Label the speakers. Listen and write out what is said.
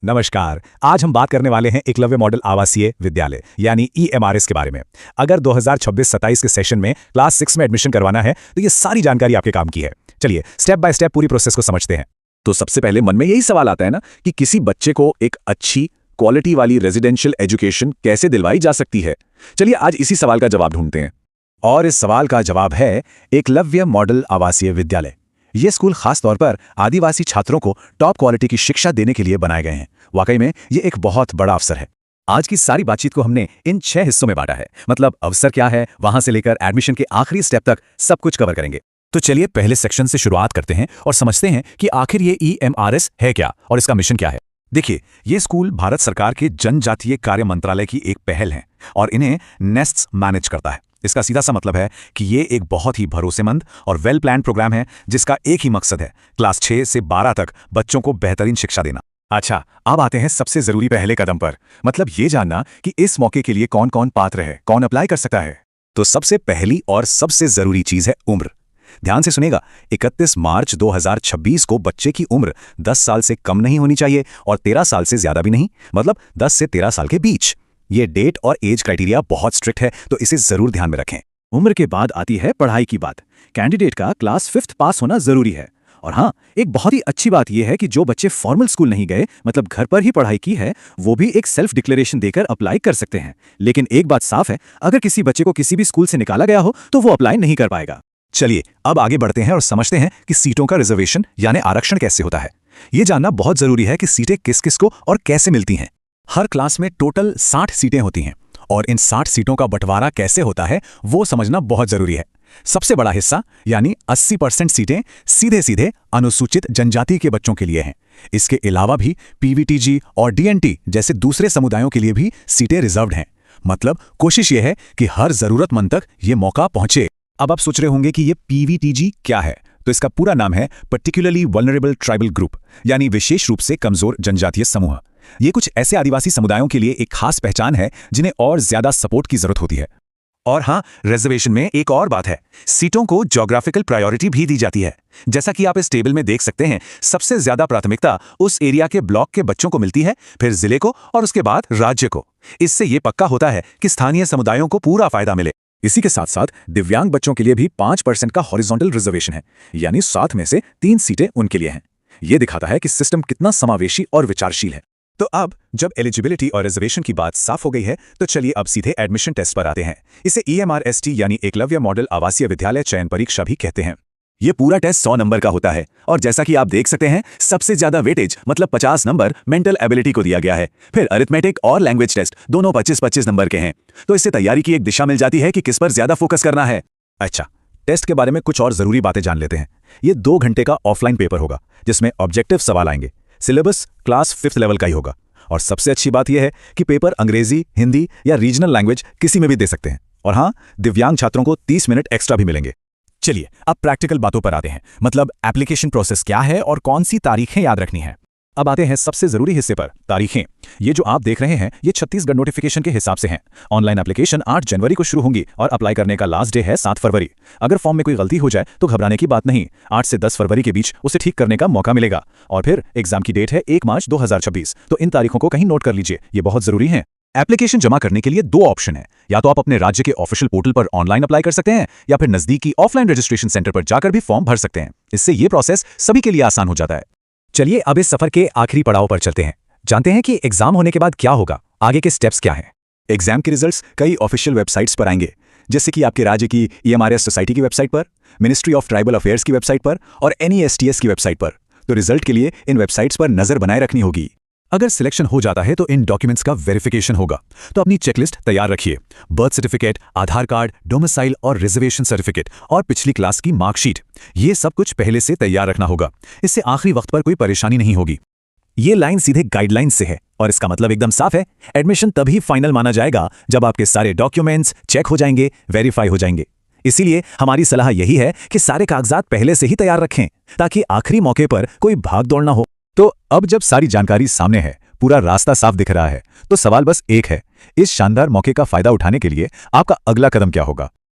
Speaker 1: नमस्कार। आज हम बात करने वाले हैं एकलव्य मॉडल आवासीय विद्यालय यानी ईएमआरएस के बारे में। अगर 2026-27 के सेशन में क्लास 6 में एडमिशन करवाना है तो ये सारी जानकारी आपके काम की है। चलिए स्टेप बाय स्टेप पूरी प्रोसेस को समझते हैं।
Speaker 2: तो सबसे पहले मन में यही सवाल आता है ना कि किसी बच्चे को एक अच्छी क्वालिटी वाली रेजिडेंशियल एजुकेशन कैसे दिलवाई जा सकती है। चलिए आज इसी सवाल का जवाब ढूंढते हैं।
Speaker 1: और इस सवाल का जवाब है एकलव्य मॉडल आवासीय विद्यालय। ये स्कूल खास तौर पर आदिवासी छात्रों को टॉप क्वालिटी की शिक्षा देने के लिए बनाए गए हैं। वाकई में ये एक बहुत बड़ा अवसर है। आज की सारी बातचीत को हमने इन 6 हिस्सों में बांटा है। मतलब अवसर क्या है, वहां से लेकर एडमिशन के आखिरी स्टेप तक सब कुछ कवर करेंगे। तो चलिए पहले सेक्शन से शुरुआत करते हैं और समझते हैं कि आखिर ये ईएमआरएस है क्या और इसका मिशन क्या है। देखिए, ये स्कूल भारत सरकार के जनजातीय कार्य मंत्रालय की एक पहल है और इन्हें नेस्ट्स मैनेज करता है। इसका सीधा सा मतलब है कि ये एक बहुत ही भरोसेमंद और वेल प्लान प्रोग्राम है जिसका एक ही मकसद है, क्लास 6 से 12 तक बच्चों को बेहतरीन शिक्षा देना। अच्छा, अब आते हैं सबसे जरूरी पहले कदम पर, मतलब ये जानना कि इस मौके के लिए कौन कौन पात्र है, कौन अप्लाई कर सकता है। तो सबसे पहली और सबसे जरूरी चीज है उम्र। ध्यान से सुनेगा, 31 मार्च 2026 को बच्चे की उम्र 10 साल से कम नहीं होनी चाहिए और 13 साल से ज्यादा भी नहीं, मतलब 10 से 13 साल के बीच। ये डेट और एज क्राइटेरिया बहुत स्ट्रिक्ट है, तो इसे जरूर ध्यान में रखें।
Speaker 2: उम्र के बाद आती है पढ़ाई की बात। कैंडिडेट का क्लास 5th पास होना जरूरी है। और हाँ, एक बहुत ही अच्छी बात यह है कि जो बच्चे फॉर्मल स्कूल नहीं गए, मतलब घर पर ही पढ़ाई की है, वो भी एक सेल्फ डिक्लेरेशन देकर अप्लाई कर सकते हैं। लेकिन एक बात साफ है, अगर किसी बच्चे को किसी भी स्कूल से निकाला गया हो तो वो अप्लाई नहीं कर पाएगा।
Speaker 1: चलिए अब आगे बढ़ते हैं और समझते हैं कि सीटों का रिजर्वेशन यानी आरक्षण कैसे होता है। ये जानना बहुत जरूरी है कि सीटें किस किस को और कैसे मिलती हैं। हर क्लास में टोटल 60 सीटें होती हैं और इन 60 सीटों का बंटवारा कैसे होता है वो समझना बहुत जरूरी है। सबसे बड़ा हिस्सा यानी 80% सीटें सीधे सीधे अनुसूचित जनजाति के बच्चों के लिए हैं। इसके अलावा भी पीवीटीजी और डीएनटी जैसे दूसरे समुदायों के लिए भी सीटें रिजर्व्ड हैं। मतलब कोशिश ये है कि हर जरूरतमंद तक ये मौका पहुंचे। अब आप सोच रहे होंगे कि ये पीवीटीजी क्या है, तो इसका पूरा नाम है पर्टिकुलरली वल्नरेबल ट्राइबल ग्रुप, यानी विशेष रूप से कमजोर जनजातीय समूह। ये कुछ ऐसे आदिवासी समुदायों के लिए एक खास पहचान है जिन्हें और ज्यादा सपोर्ट की जरूरत होती है। और हाँ, रिजर्वेशन में एक और बात है, सीटों को ज्योग्राफिकल प्रायोरिटी भी दी जाती है। जैसा कि आप इस टेबल में देख सकते हैं, सबसे ज्यादा प्राथमिकता उस एरिया के ब्लॉक के बच्चों को मिलती है, फिर जिले को और उसके बाद राज्य को। इससे यह पक्का होता है कि स्थानीय समुदायों को पूरा फायदा मिले। इसी के साथ साथ दिव्यांग बच्चों के लिए भी 5% का हॉरिजॉन्टल रिजर्वेशन है, यानी 7 में से 3 सीटें उनके लिए हैं। यह दिखाता है कि सिस्टम कितना समावेशी और विचारशील है। तो अब जब एलिजिबिलिटी और रिजर्वेशन की बात साफ हो गई है, तो चलिए अब सीधे एडमिशन टेस्ट पर आते हैं। इसे ईएमआरएसटी यानी एकलव्य मॉडल आवासीय विद्यालय चयन परीक्षा भी कहते हैं। ये पूरा टेस्ट 100 नंबर का होता है और जैसा कि आप देख सकते हैं, सबसे ज्यादा वेटेज मतलब 50 नंबर मेंटल एबिलिटी को दिया गया है। फिर अरिथमेटिक और लैंग्वेज टेस्ट दोनों 25-25 नंबर के हैं। तो इससे तैयारी की एक दिशा मिल जाती है कि किस पर ज्यादा फोकस करना है। अच्छा, टेस्ट के बारे में कुछ और जरूरी बातें जान लेते हैं। ये 2 घंटे का ऑफलाइन पेपर होगा जिसमें ऑब्जेक्टिव सवाल आएंगे। सिलेबस क्लास 5th लेवल का ही होगा और सबसे अच्छी बात यह है कि पेपर अंग्रेजी, हिंदी या रीजनल लैंग्वेज किसी में भी दे सकते हैं। और हाँ, दिव्यांग छात्रों को 30 मिनट एक्स्ट्रा भी मिलेंगे। चलिए अब प्रैक्टिकल बातों पर आते हैं, मतलब एप्लीकेशन प्रोसेस क्या है और कौन सी तारीखें याद रखनी है। अब आते हैं सबसे जरूरी हिस्से पर, तारीखें। ये जो आप देख रहे हैं ये छत्तीसगढ़ नोटिफिकेशन के हिसाब से हैं। ऑनलाइन एप्लीकेशन 8 जनवरी को शुरू होंगी और अप्लाई करने का लास्ट डे है 7 फरवरी। अगर फॉर्म में कोई गलती हो जाए तो घबराने की बात नहीं, 8 से 10 फरवरी के बीच उसे ठीक करने का मौका मिलेगा। और फिर एग्जाम की डेट है 1 मार्च 2026। तो इन तारीखों को कहीं नोट कर लीजिए, ये बहुत जरूरी है। एप्लीकेशन जमा करने के लिए 2 ऑप्शन है, या तो आप अपने राज्य के ऑफिशियल पोर्टल पर ऑनलाइन अप्लाई कर सकते हैं या फिर नजदीकी ऑफलाइन रजिस्ट्रेशन सेंटर पर जाकर भी फॉर्म भर सकते हैं। इससे यह प्रोसेस सभी के लिए आसान हो जाता है। चलिए अब इस सफर के आखिरी पड़ाव पर चलते हैं, जानते हैं कि एग्जाम होने के बाद क्या होगा, आगे के स्टेप्स क्या हैं। एग्जाम के रिजल्ट्स कई ऑफिशियल वेबसाइट्स पर आएंगे, जैसे कि आपके राज्य की ईएमआरएस सोसाइटी की वेबसाइट पर, मिनिस्ट्री ऑफ ट्राइबल अफेयर्स की वेबसाइट पर और एनईएसटीएस की वेबसाइट पर। तो रिजल्ट के लिए इन वेबसाइट्स पर नजर बनाए रखनी होगी। अगर सिलेक्शन हो जाता है तो इन डॉक्यूमेंट्स का वेरिफिकेशन होगा, तो अपनी चेकलिस्ट तैयार रखिए। बर्थ सर्टिफिकेट, आधार कार्ड, डोमिसाइल और रिजर्वेशन सर्टिफिकेट और पिछली क्लास की मार्कशीट, ये सब कुछ पहले से तैयार रखना होगा। इससे आखिरी वक्त पर कोई परेशानी नहीं होगी। ये लाइन सीधे गाइडलाइन से है और इसका मतलब एकदम साफ है, एडमिशन तभी फाइनल माना जाएगा जब आपके सारे डॉक्यूमेंट्स चेक हो जाएंगे, वेरीफाई हो जाएंगे। इसीलिए हमारी सलाह यही है कि सारे कागजात पहले से ही तैयार रखें ताकि आखिरी मौके पर कोई भाग दौड़ ना हो। तो अब जब सारी जानकारी सामने है, पूरा रास्ता साफ दिख रहा है, तो सवाल बस एक है, इस शानदार मौके का फायदा उठाने के लिए आपका अगला कदम क्या होगा।